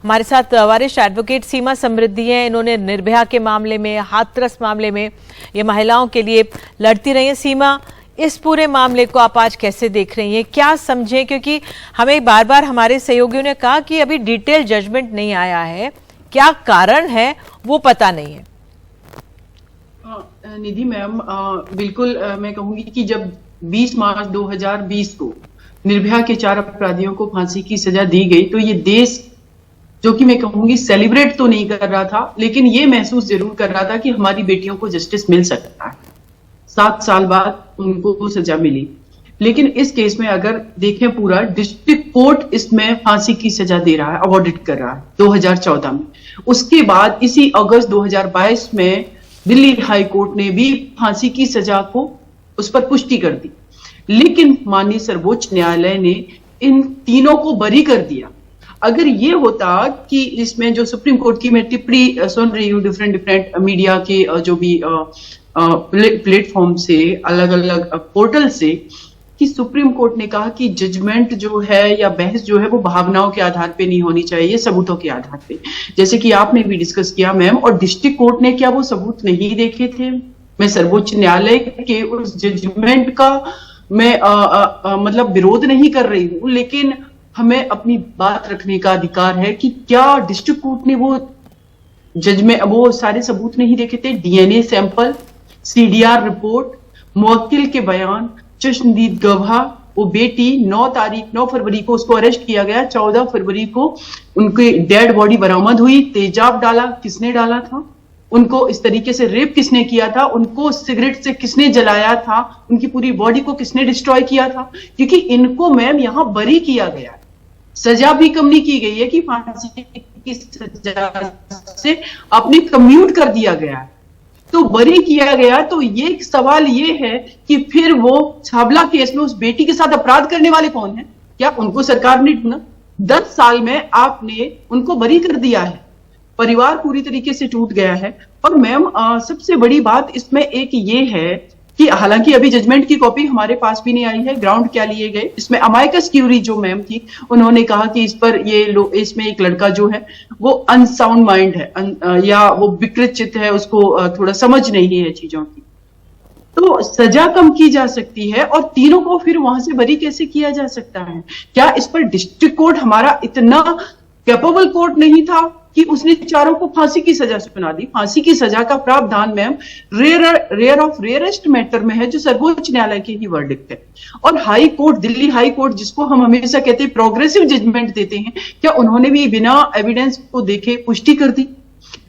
हमारे साथ वरिष्ठ एडवोकेट सीमा समृद्धि हैं। इन्होंने निर्भया के मामले में, हाथरस मामले में ये महिलाओं के लिए लड़ती रही हैं। सीमा, इस पूरे मामले को आप आज कैसे देख रही हैं, क्या समझें? क्योंकि हमें बार बार हमारे सहयोगियों ने कहा कि अभी डिटेल जजमेंट नहीं आया है, क्या कारण है वो पता नहीं है। निधि मैम, बिल्कुल मैं कहूंगी कि जब 20 मार्च 2020 को निर्भया के 4 अपराधियों को फांसी की सजा दी गई तो ये देश, जो कि मैं कहूंगी सेलिब्रेट तो नहीं कर रहा था, लेकिन ये महसूस जरूर कर रहा था कि हमारी बेटियों को जस्टिस मिल सकता है। 7 साल बाद उनको सजा मिली। लेकिन इस केस में अगर देखें, पूरा डिस्ट्रिक्ट कोर्ट इसमें फांसी की सजा दे रहा है, अवॉर्डेड कर रहा है 2014 में। उसके बाद इसी अगस्त 2022 में दिल्ली हाई कोर्ट ने भी फांसी की सजा को उस पर पुष्टि कर दी। लेकिन माननीय सर्वोच्च न्यायालय ने इन तीनों को बरी कर दिया। अगर ये होता कि इसमें जो सुप्रीम कोर्ट की मैं टिप्पणी सुन रही हूँ डिफरेंट मीडिया के जो भी प्लेटफॉर्म से, अलग अलग पोर्टल से, कि सुप्रीम कोर्ट ने कहा कि जजमेंट जो है या बहस जो है वो भावनाओं के आधार पे नहीं होनी चाहिए, सबूतों के आधार पे, जैसे कि आपने भी डिस्कस किया मैम। और डिस्ट्रिक्ट कोर्ट ने क्या वो सबूत नहीं देखे थे? मैं सर्वोच्च न्यायालय के उस जजमेंट का मैं मतलब विरोध नहीं कर रही हूँ, लेकिन हमें अपनी बात रखने का अधिकार है कि क्या डिस्ट्रिक्ट कोर्ट ने वो जजमेंट, वो सारे सबूत नहीं देखे थे? डीएनए सैंपल, सीडीआर रिपोर्ट, मुवक्किल के बयान, चश्मदीद गवाह, वो बेटी 9 फरवरी को उसको अरेस्ट किया गया, 14 फरवरी को उनकी डेड बॉडी बरामद हुई। तेजाब डाला, किसने डाला था? उनको इस तरीके से रेप किसने किया था? उनको सिगरेट से किसने जलाया था? उनकी पूरी बॉडी को किसने डिस्ट्रॉय किया था? क्योंकि इनको मैम यहां बरी किया गया है, सजा भी कम नहीं की गई है कि फांसी की सजा से आपने कम्यूट कर दिया गया है, तो बरी किया गया। तो ये सवाल ये है कि फिर वो छावला केस में उस बेटी के साथ अपराध करने वाले कौन है? क्या उनको सरकार ने ढूंढा? 10 साल में आपने उनको बरी कर दिया है, परिवार पूरी तरीके से टूट गया है। और मैम सबसे बड़ी बात इसमें एक ये है कि हालांकि अभी जजमेंट की कॉपी हमारे पास भी नहीं आई है, ग्राउंड क्या लिए गए, इसमें अमाइकस क्यूरी जो मैम थी उन्होंने कहा कि इस पर इसमें एक लड़का जो है वो अनसाउंड माइंड है, या वो विकृत चित्त है, उसको थोड़ा समझ नहीं है चीजों की, तो सजा कम की जा सकती है। और तीनों को फिर वहां से बरी कैसे किया जा सकता है? क्या इस पर डिस्ट्रिक्ट कोर्ट हमारा इतना कैपेबल कोर्ट नहीं था कि उसने चारों को फांसी की सजा सुना दी? फांसी की सजा का प्रावधान ma'am rare of rarest matter में है, जो सर्वोच्च न्यायालय की ही वर्डिक्ट है। और high court, Delhi high court, जिसको हम हमेशा कहते हैं प्रोग्रेसिव जजमेंट देते हैं, क्या उन्होंने भी बिना एविडेंस को देखे पुष्टि कर दी?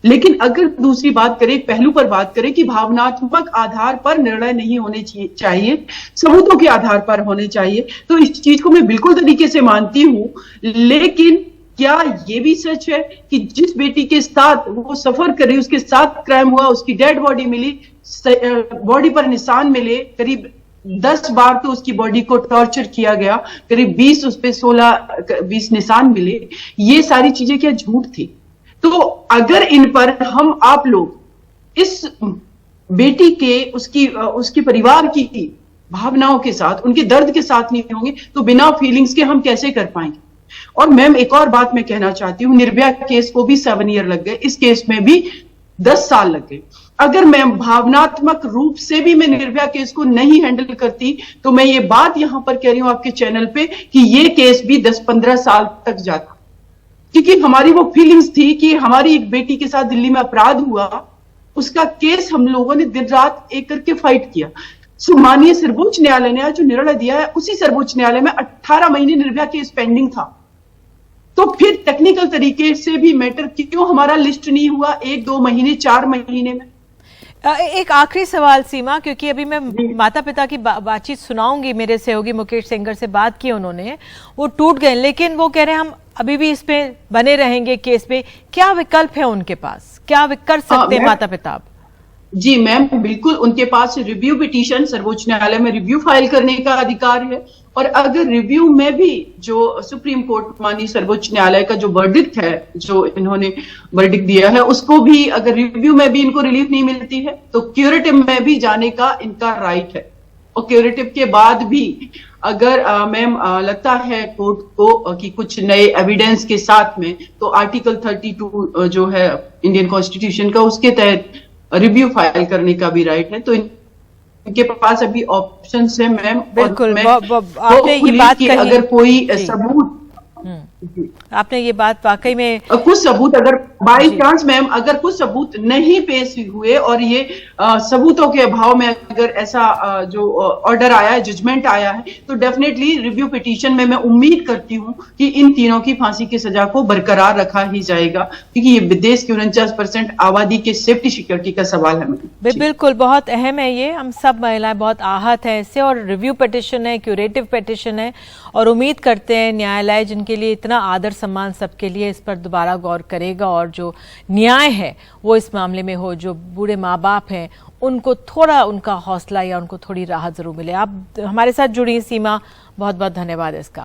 लेकिन अगर दूसरी बात करें, पहलू पर बात करें कि भावनात्मक आधार पर निर्णय नहीं होने चाहिए, सबूतों के आधार पर होने चाहिए, तो इस चीज को मैं बिल्कुल तरीके से मानती हूं। लेकिन क्या ये भी सच है कि जिस बेटी के साथ वो सफर कर रही, उसके साथ क्राइम हुआ, उसकी डेड बॉडी मिली, बॉडी पर निशान मिले, करीब 10 बार तो उसकी बॉडी को टॉर्चर किया गया, करीब 20 उस पे 16-20 निशान मिले, ये सारी चीजें क्या झूठ थी? तो अगर इन पर हम आप लोग इस बेटी के उसकी परिवार की भावनाओं के साथ, उनके दर्द के साथ नहीं होंगे, तो बिना फीलिंग्स के हम कैसे कर पाएंगे? और मैम एक और बात मैं कहना चाहती हूँ, निर्भया केस को भी 7 ईयर लग गए, इस केस में भी 10 साल लग गए। अगर मैं भावनात्मक रूप से भी मैं निर्भया केस को नहीं हैंडल करती, तो मैं ये बात यहां पर कह रही हूं आपके चैनल पे कि ये केस भी 10-15 साल तक जाता, क्योंकि हमारी वो फीलिंग्स थी कि हमारी एक बेटी के साथ दिल्ली में अपराध हुआ, उसका केस हम लोगों ने दिन रात एक करके फाइट किया। माननीय सर्वोच्च न्यायालय ने आज जो निर्णय दिया है, उसी सर्वोच्च न्यायालय में 18 महीने निर्भया केस पेंडिंग था। तो फिर टेक्निकल तरीके से भी मैटर क्यों हमारा लिस्ट नहीं हुआ 1-2 महीने 4 महीने में? एक आखिरी सवाल सीमा, क्योंकि अभी मैं माता पिता की बातचीत सुनाऊंगी। मेरे सहयोगी मुकेश सेंगर से बात की उन्होंने, वो टूट गए, लेकिन वो कह रहे हैं हम अभी भी इस पे बने रहेंगे केस पे। क्या विकल्प है उनके पास? क्या कर सकते हैं माता पिता? जी मैम, बिल्कुल उनके पास रिव्यू पिटीशन सर्वोच्च न्यायालय में रिव्यू फाइल करने का अधिकार है। और अगर रिव्यू में भी जो सुप्रीम कोर्ट माननीय सर्वोच्च न्यायालय का जो वर्डिक्ट है, जो इन्होंने वर्डिक्ट दिया है, उसको भी अगर रिव्यू में भी इनको रिलीफ नहीं मिलती है, तो क्यूरेटिव में भी जाने का इनका राइट है। और क्यूरेटिव के बाद भी अगर मैम लगता है कोर्ट को कि कुछ नए एविडेंस के साथ में, तो आर्टिकल 32 जो है इंडियन कॉन्स्टिट्यूशन का, उसके तहत रिव्यू फाइल करने का भी राइट है। तो इनके पास अभी ऑप्शंस है मैम। बिल्कुल, आपने ये बात कही, अगर कोई सबूत, आपने ये बात वाकई में, कुछ सबूत अगर बाई चांस मैम अगर कुछ सबूत नहीं पेश हुए और ये सबूतों के अभाव में अगर ऐसा जो ऑर्डर आया है, जजमेंट आया है, तो डेफिनेटली रिव्यू पिटीशन में मैं उम्मीद करती हूँ कि इन तीनों की फांसी की सजा को बरकरार रखा ही जाएगा, क्योंकि ये देश की 49% आबादी के सेफ्टी सिक्योरिटी का सवाल है। बिल्कुल, बहुत अहम है ये। हम सब महिलाएं बहुत आहत हैं इससे, और रिव्यू पिटीशन है, क्यूरेटिव पिटीशन है, और उम्मीद करते हैं न्यायालय जिनके लिए इतना आदर सम्मान सबके लिए, इस पर दोबारा गौर करेगा और जो न्याय है वो इस मामले में हो। जो बूढ़े माँ बाप हैं उनको थोड़ा उनका हौसला या उनको थोड़ी राहत जरूर मिले। आप हमारे साथ जुड़ी सीमा, बहुत बहुत धन्यवाद इसका।